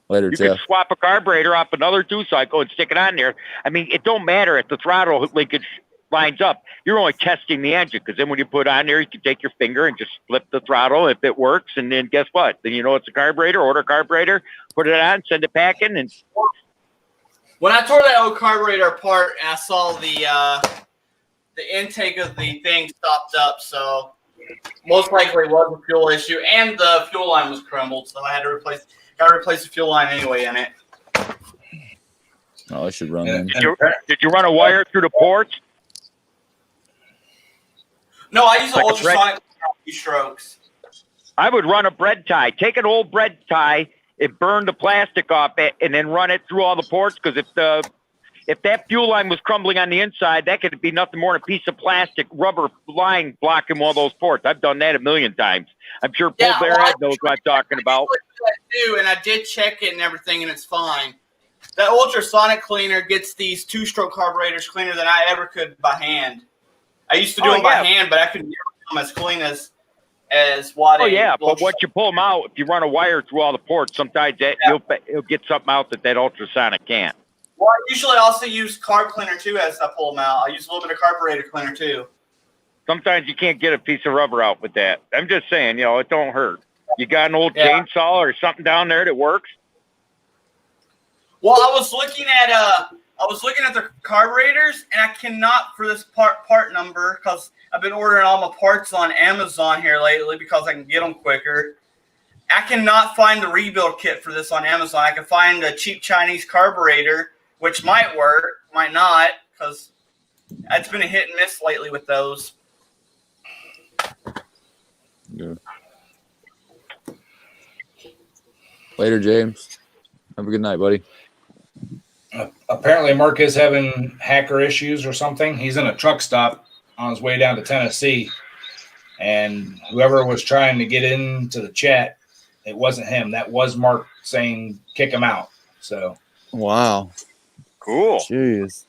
Later, You Jeff. could swap a carburetor off another 2-cycle and stick it on there. I mean, it don't matter if the throttle linkage lines up. You're only testing the engine because then when you put it on there, you can take your finger and just flip the throttle if it works. And then guess what? Then you know it's a carburetor. Order a carburetor, put it on, send it packing, and When I tore that old carburetor apart, I saw the intake of the thing stopped up, so most likely it was a fuel issue, and the fuel line was crumbled, so I had to replace the fuel line anyway in it. Oh, I should run Yeah. then. did you run a wire through the ports? No, I use an Like a ultrasonic strokes. I would run a bread tie. Take an old bread tie and burn the plastic off it, and then run it through all the ports. Because if that fuel line was crumbling on the inside, that could be nothing more than a piece of plastic rubber line blocking one of those ports. I've done that a million times. I'm sure Paul Bearhead knows what I'm talking about. I do, and I did check it and everything, and it's fine. That ultrasonic cleaner gets these 2-stroke carburetors cleaner than I ever could by hand. I used to do them by hand, but I could never get them as clean as what. Oh yeah, but once you pull them out, if you run a wire through all the ports, sometimes you'll get something out that ultrasonic can't. Well, I usually also use carb cleaner too as I pull them out. I use a little bit of carburetor cleaner too. Sometimes you can't get a piece of rubber out with that. I'm just saying, it don't hurt. You got an old chainsaw or something down there that works? Well, I was looking at the carburetors, and I cannot for this part number because I've been ordering all my parts on Amazon here lately because I can get them quicker. I cannot find the rebuild kit for this on Amazon. I can find a cheap Chinese carburetor, which might work, might not, because it's been a hit and miss lately with those. Good. Later, James. Have a good night, buddy. Apparently, Mark is having hacker issues or something. He's in a truck stop on his way down to Tennessee. And whoever was trying to get into the chat, it wasn't him. That was Mark saying kick him out. So Wow. Cool. Jeez.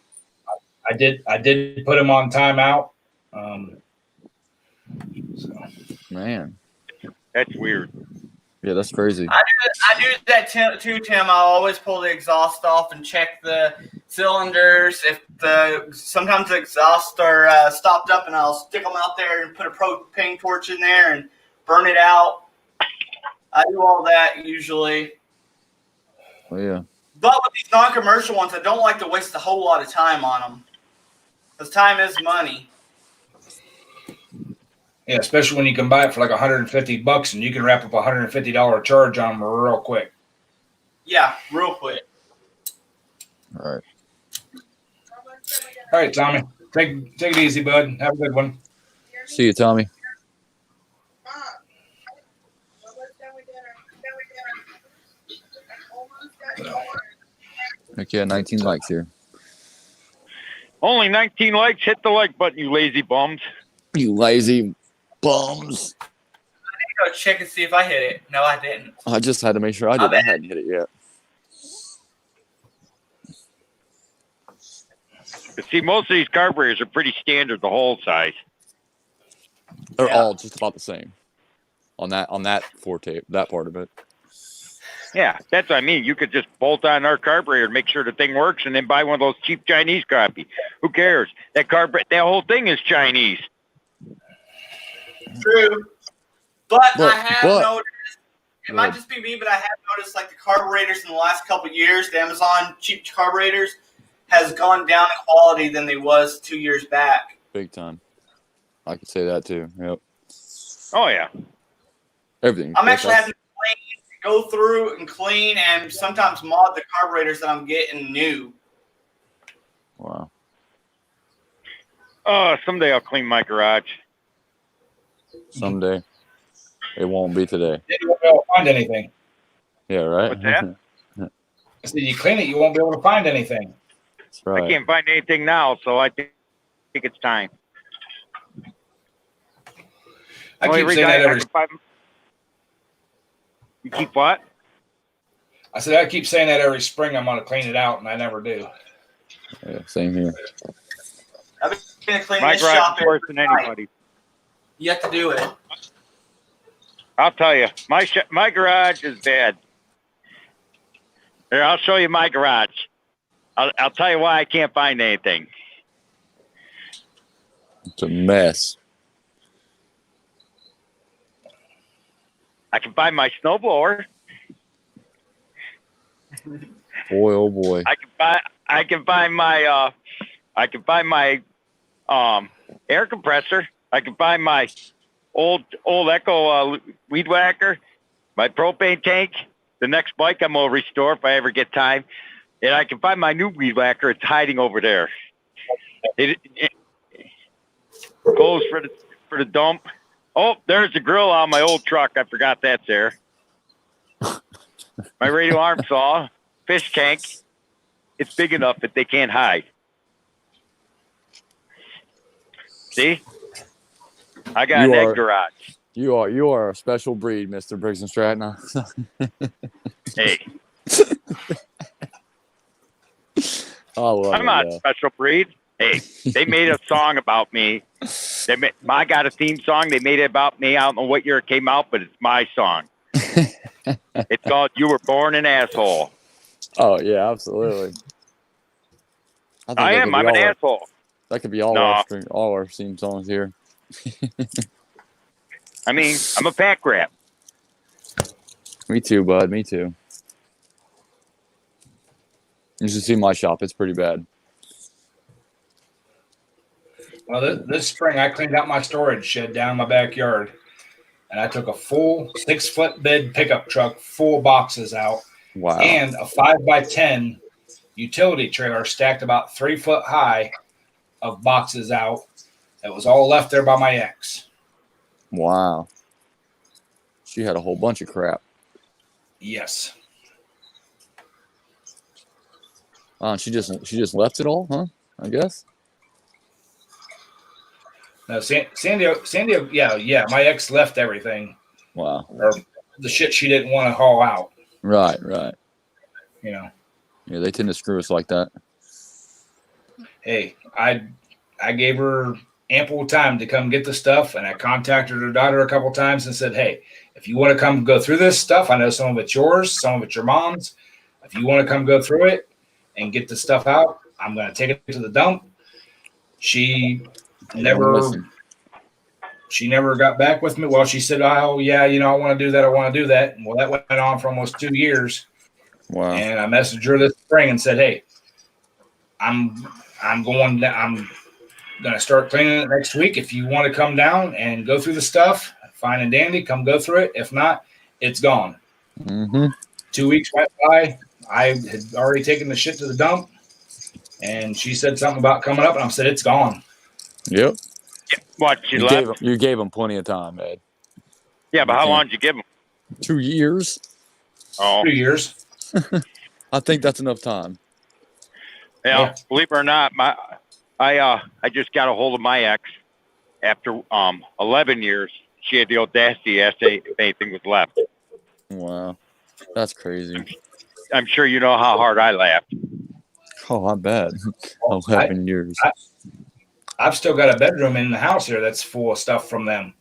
I did put him on timeout. So. Man. That's weird. Yeah, that's crazy. I do that too, Tim. I always pull the exhaust off and check the cylinders. If sometimes the exhausts are stopped up, and I'll stick them out there and put a propane torch in there and burn it out. I do all that usually. Oh, yeah. But with these non-commercial ones, I don't like to waste a whole lot of time on them, because time is money. Yeah, especially when you can buy it for like $150 and you can wrap up $150 charge on them real quick. Yeah, real quick. All right. All right, Tommy. Take it easy, bud. Have a good one. See you, Tommy. Heck yeah, 19 likes here. Only 19 likes. Hit the like button, you lazy bums. You lazy bums. Go check and see if I hit it. No, I didn't. I just had to make sure I did. I hadn't hit it yet. But see, most of these carburetors are pretty standard, the hole size. They're Yeah. all just about the same on that Forte, that part of it. Yeah, that's what I mean. You could just bolt on our carburetor and make sure the thing works, and then buy one of those cheap Chinese copy. Who cares? That whole thing is Chinese. True. But I But- have but- noticed, it might just be me, but I have noticed like the carburetors in the last couple of years, the Amazon cheap carburetors has gone down in quality than they was 2 years back. Big time. I could say that too. Yep. Oh yeah. Everything. I'm actually That's- having to go through and clean and sometimes mod the carburetors that I'm getting new. Wow. Oh, someday I'll clean my garage. Someday. It won't be today. Then you won't be able to find anything. Yeah, right? What's that? I said, you clean it, you won't be able to find anything. That's right. I can't find anything now, so I think it's time. I Only keep reason saying that I every. can find- You keep what? I said I keep saying that every spring. I'm going to clean it out, and I never do. Yeah, same here. I've been going to clean My this garage shop is worse every than night. anybody. You have to do it. I'll tell you, my garage is bad. Here, I'll show you my garage. I'll tell you why I can't find anything. It's a mess. I can find my snowblower. Boy, oh boy. I can find my air compressor. I can find my old Echo weed whacker, my propane tank. The next bike I'm gonna restore if I ever get time, and I can find my new weed whacker. It's hiding over there. It goes for the dump. Oh, there's the grill on my old truck. I forgot that's there. My radio arm saw, fish tank. It's big enough that they can't hide. See? I got You an are- egg garage. You are a special breed, Mr. Briggs and Stratton. Hey, I love I'm not a it. special breed. Hey, they made a song about me. I got a theme song. They made it about me. I don't know what year it came out, but it's my song. It's called "You Were Born an Asshole." Oh yeah, absolutely. think I that am. could I'm be an all our- asshole. That could be all No. our theme songs here. I mean, I'm a pack rat. Me too, bud. Me too. You should see my shop. It's pretty bad. Well, this spring I cleaned out my storage shed down in my backyard, and I took a full 6-foot bed pickup truck full of boxes out, Wow. and a 5x10 utility trailer stacked about 3 foot high of boxes out. That was all left there by my ex. Wow. She had a whole bunch of crap. Yes. She just left it all, huh? I guess. No, San Diego. Yeah. My ex left everything, Wow. or the shit she didn't want to haul out. Right. You know, Yeah, they tend to screw us like that. hey, I gave her ample time to come get the stuff, and I contacted her daughter a couple times and said, hey, if you want to come go through this stuff, I know some of it's yours, some of it's your mom's. If you want to come go through it and get the stuff out, I'm going to take it to the dump. She Listen. never got back with me. Well, she said, oh, yeah, I want to do that. I want to do that. Well, that went on for almost 2 years. Wow. And I messaged her this spring and said, hey, I'm going to start cleaning it next week. If you want to come down and go through the stuff, fine and dandy, come go through it. If not, it's gone. Mm-hmm. 2 weeks went by. I had already taken the shit to the dump. And she said something about coming up, and I said, it's gone. Yep. What, she left? You gave him plenty of time, Ed. Yeah, but how long did you give him? 2 years. Oh, 2 years. I think that's enough time. yeah. Believe it or not, I just got a hold of my ex after 11 years. She had the audacity to ask if anything was left. Wow. That's crazy. I'm sure you know how hard I laughed. Oh, I bet. 11 years. I've still got a bedroom in the house here that's full of stuff from them.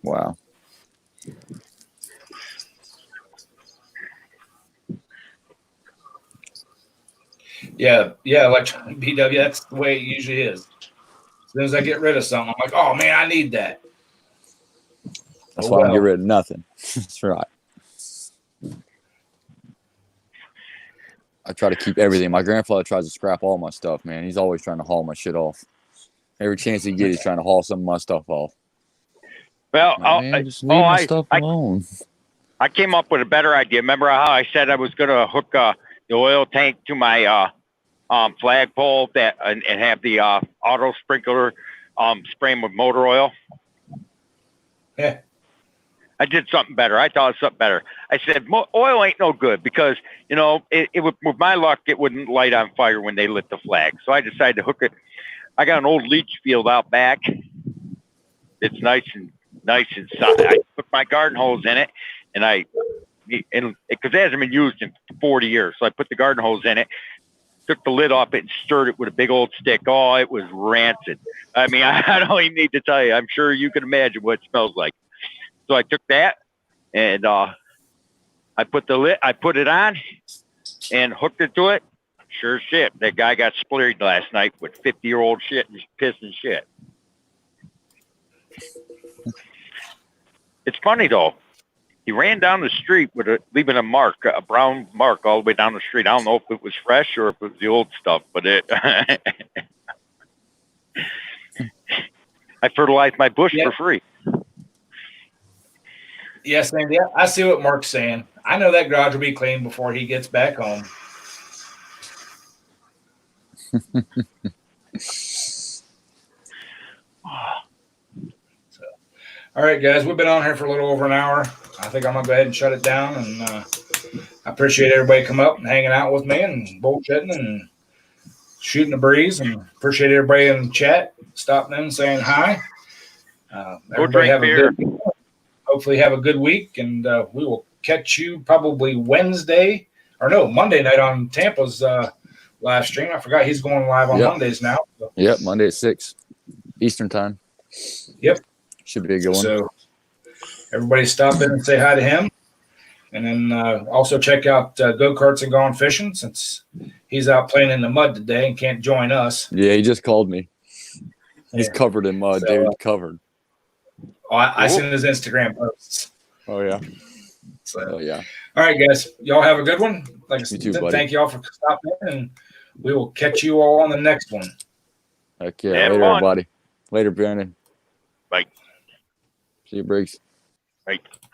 Wow. Yeah, electronic BW. That's the way it usually is. As soon as I get rid of something, I'm like, oh man, I need that. That's Oh, why I don't get well. rid of nothing. That's right. I try to keep everything. My grandfather tries to scrap all my stuff, man. He's always trying to haul my shit off. Every chance he gets, he's trying to haul some of my stuff off. Well, Man, just leave my stuff alone. I came up with a better idea. Remember how I said I was going to hook the oil tank to my flagpole and have the auto sprinkler spraying with motor oil? Yeah. I did something better. I thought of something better. I said, oil ain't no good because, it would, with my luck, it wouldn't light on fire when they lit the flag. So I decided to hook it. I got an old leach field out back. It's nice and solid. I put my garden hose in it, because it hasn't been used in 40 years. So I put the garden hose in it, took the lid off it, and stirred it with a big old stick. Oh, it was rancid. I mean, I don't even need to tell you. I'm sure you can imagine what it smells like. So I took that and I put it on and hooked it to it. Sure shit, that guy got splurried last night with 50-year-old shit and piss and shit. It's funny though. He ran down the street leaving a brown mark all the way down the street. I don't know if it was fresh or if it was the old stuff, but I fertilized my bush for free. Yes, man. Yeah, I see what Mark's saying. I know that garage will be clean before he gets back home. All right, guys, we've been on here for a little over an hour. I think I'm gonna go ahead and shut it down. And I appreciate everybody coming up and hanging out with me and bullshitting and shooting the breeze. And appreciate everybody in the chat stopping in and saying hi. Everybody have a good. Hopefully have a good week, and we will catch you probably Monday night on Tampa's live stream. I forgot he's going live on Mondays now. So. Yep, Monday at 6 Eastern time. Yep. Should be a good one. So everybody stop in and say hi to him. And then also check out Go-Karts and Gone Fishing, since he's out playing in the mud today and can't join us. Yeah, he just called me. He's covered in mud, dude. Covered. Oh, I seen his Instagram posts. Oh, yeah. So, yeah. All right, guys. Y'all have a good one. Like I said, too, buddy. Thank you all for stopping in, and we will catch you all on the next one. Heck yeah. Later, everybody. Later, Brandon. Bye. See you, Briggs. Bye.